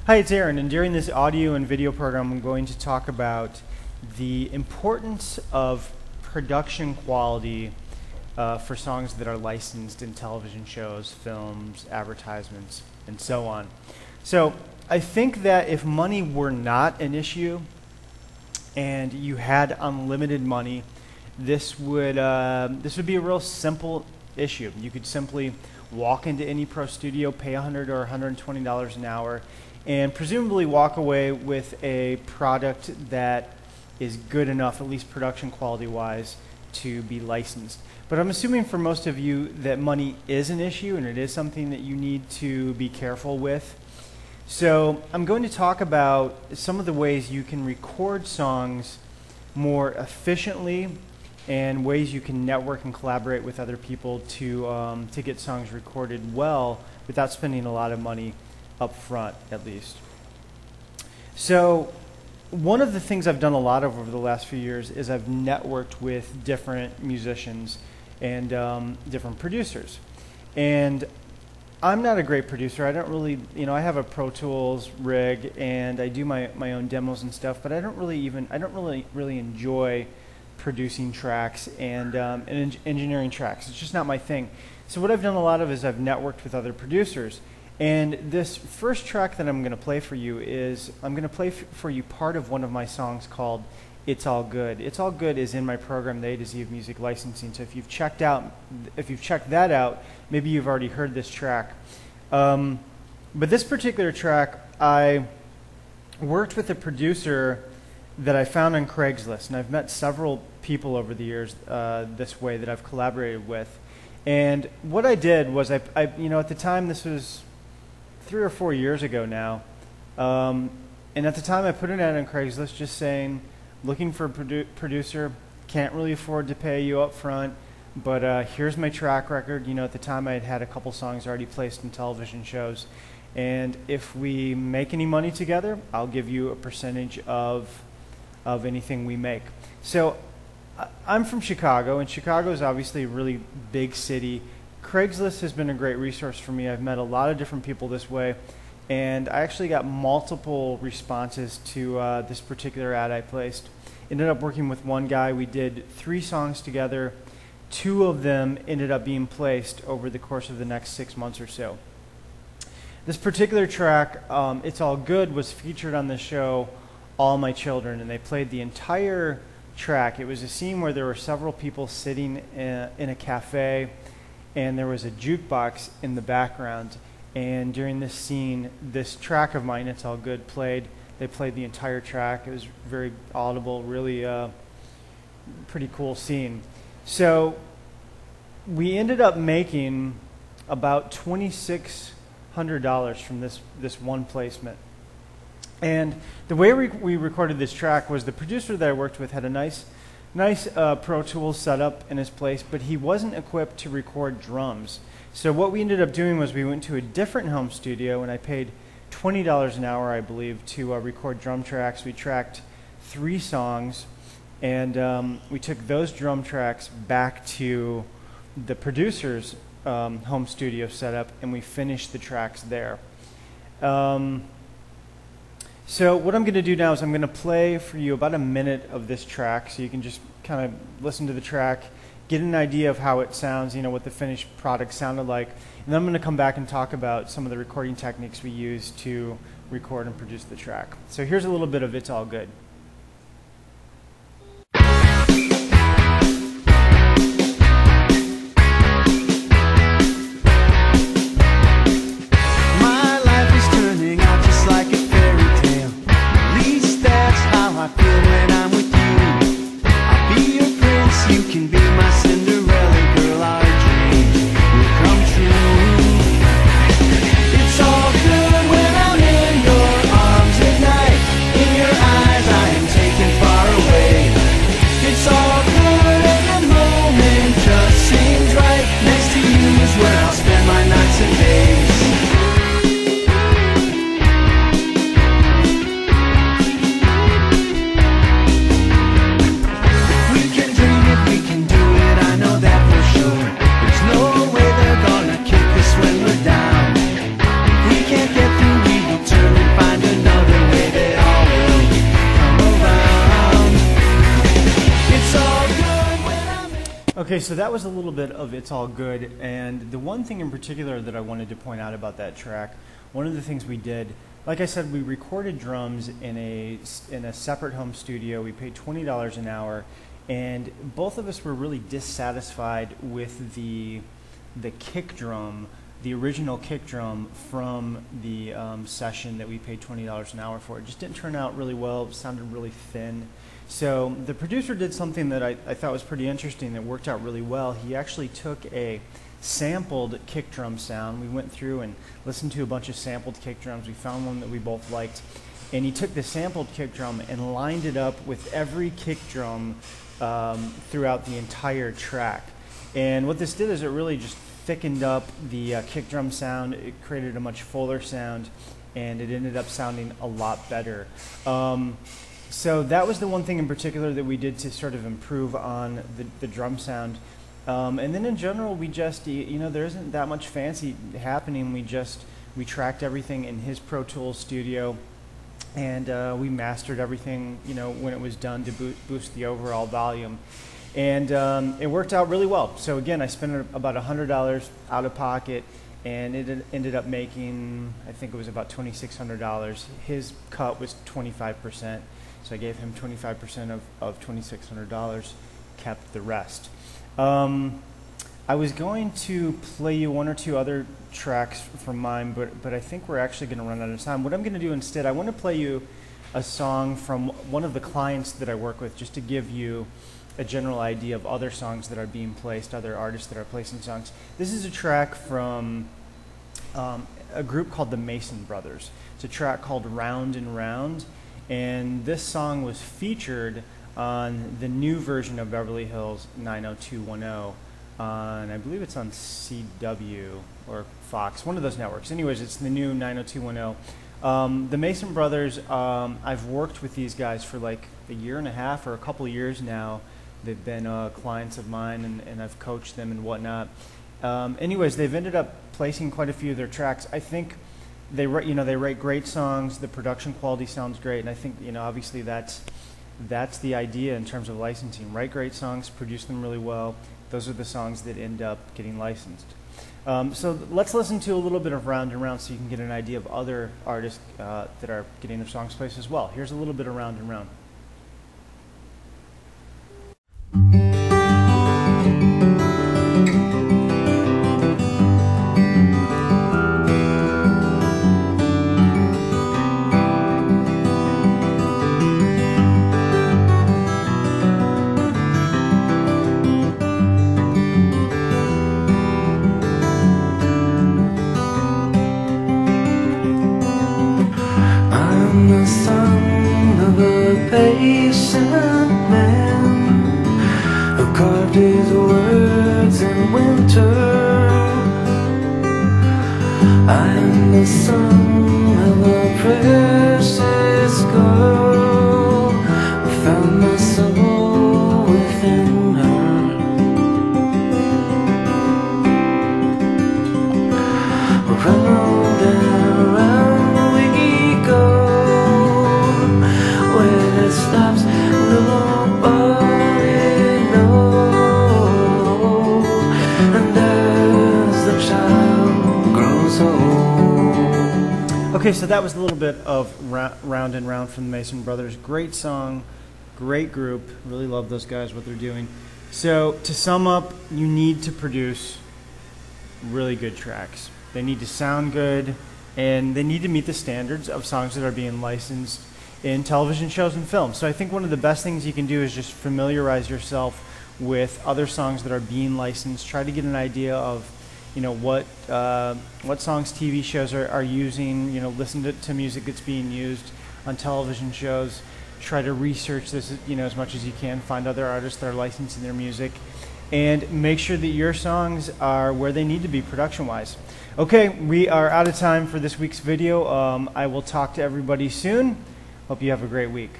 Hi, it's Aaron, and during this audio and video program, I'm going to talk about the importance of production quality for songs that are licensed in television shows, films, advertisements, and so on. So I think that if money were not an issue and you had unlimited money, this would be a real simple issue. You could simply walk into any pro studio, pay $100 or $120 an hour, and presumably walk away with a product that is good enough, at least production quality-wise, to be licensed. But I'm assuming for most of you that money is an issue and it is something that you need to be careful with. So I'm going to talk about some of the ways you can record songs more efficiently and ways you can network and collaborate with other people to get songs recorded well without spending a lot of money up front, at least. So one of the things I've done a lot of over the last few years is I've networked with different musicians and different producers. And I'm not a great producer. I don't really, I have a Pro Tools rig and I do my own demos and stuff, but I don't really enjoy producing tracks and engineering tracks. It's just not my thing. So what I've done a lot of is I've networked with other producers. And this first track that I'm going to play for you is, I'm going to play for you part of one of my songs called It's All Good. It's All Good is in my program, the A to Z of Music Licensing. So if you've checked that out, maybe you've already heard this track. But this particular track, I worked with a producer that I found on Craigslist, and I've met several people over the years this way that I've collaborated with. And what I did was, at the time, this was 3 or 4 years ago now, and at the time I put an ad on Craigslist just saying, looking for a producer, can't really afford to pay you up front, but here's my track record. At the time I had a couple songs already placed in television shows, and if we make any money together, I'll give you a percentage of anything we make. So I'm from Chicago, and Chicago is obviously a really big city. Craigslist has been a great resource for me. I've met a lot of different people this way, and I actually got multiple responses to this particular ad I placed. Ended up working with one guy. We did 3 songs together. 2 of them ended up being placed over the course of the next 6 months or so. This particular track, It's All Good, was featured on the show All My Children, and they played the entire track. It was a scene where there were several people sitting in a cafe, and there was a jukebox in the background. And during this scene, this track of mine, It's All Good, played. They played the entire track. It was very audible, really pretty cool scene. So we ended up making about $2,600 from this one placement. And the way we recorded this track was the producer that I worked with had a nice Pro Tools setup in his place, but he wasn't equipped to record drums. So what we ended up doing was we went to a different home studio, and I paid $20 an hour, I believe, to record drum tracks. We tracked 3 songs, and we took those drum tracks back to the producer's home studio setup, and we finished the tracks there. So what I'm going to do now is I'm going to play for you about a minute of this track so you can just kind of listen to the track, get an idea of how it sounds, what the finished product sounded like. And then I'm going to come back and talk about some of the recording techniques we use to record and produce the track. So here's a little bit of It's All Good. It's all good when I'm in your arms at night. In your eyes I Okay, so that was a little bit of It's All Good, and the one thing in particular that I wanted to point out about that track, one of the things we did, like I said, we recorded drums in a separate home studio. We paid $20 an hour, and both of us were really dissatisfied with the kick drum, the original kick drum from the session that we paid $20 an hour for. It just didn't turn out really well. It sounded really thin. So the producer did something that I thought was pretty interesting that worked out really well. He actually took a sampled kick drum sound. We went through and listened to a bunch of sampled kick drums. We found one that we both liked. And he took the sampled kick drum and lined it up with every kick drum throughout the entire track. And what this did is it really just thickened up the kick drum sound. It created a much fuller sound, and it ended up sounding a lot better. So that was the one thing in particular that we did to sort of improve on the drum sound. And then in general, we just, there isn't that much fancy happening. We tracked everything in his Pro Tools studio, and we mastered everything, when it was done to boost the overall volume. And it worked out really well. So again, I spent about $100 out of pocket, and it ended up making, I think it was about $2,600. His cut was 25%. So I gave him 25% of $2,600, kept the rest. I was going to play you one or two other tracks from mine, but I think we're actually going to run out of time. What I'm going to do instead, I want to play you a song from one of the clients that I work with, just to give you a general idea of other songs that are being placed, other artists that are placing songs. This is a track from a group called the Mason Brothers. It's a track called Round and Round. And this song was featured on the new version of Beverly Hills 90210 on, I believe it's on CW or Fox, one of those networks. Anyways, it's the new 90210. The Mason Brothers, I've worked with these guys for like a year and a half or a couple of years now. They've been clients of mine, and I've coached them and whatnot. Anyways, they've ended up placing quite a few of their tracks. I think they write great songs. The production quality sounds great, and I think obviously that's the idea in terms of licensing. Write great songs, produce them really well. Those are the songs that end up getting licensed. So let's listen to a little bit of Round and Round so you can get an idea of other artists that are getting their songs placed as well. Here's a little bit of Round and Round. The son of a patient man who carved his words in winter. I'm the son of a precious girl who found my soul within her. Round and round we go. When it stops, nobody knows. And as the child grows old. Okay, so that was a little bit of Round and Round from the Mason Brothers. Great song, great group. Really love those guys, what they're doing. So to sum up, you need to produce really good tracks. They need to sound good, and they need to meet the standards of songs that are being licensed in television shows and films. So I think one of the best things you can do is just familiarize yourself with other songs that are being licensed. Try to get an idea of what songs TV shows are using. Listen to music that's being used on television shows. Try to research this as much as you can. Find other artists that are licensing their music, and make sure that your songs are where they need to be production-wise. Okay, we are out of time for this week's video. I will talk to everybody soon. Hope you have a great week.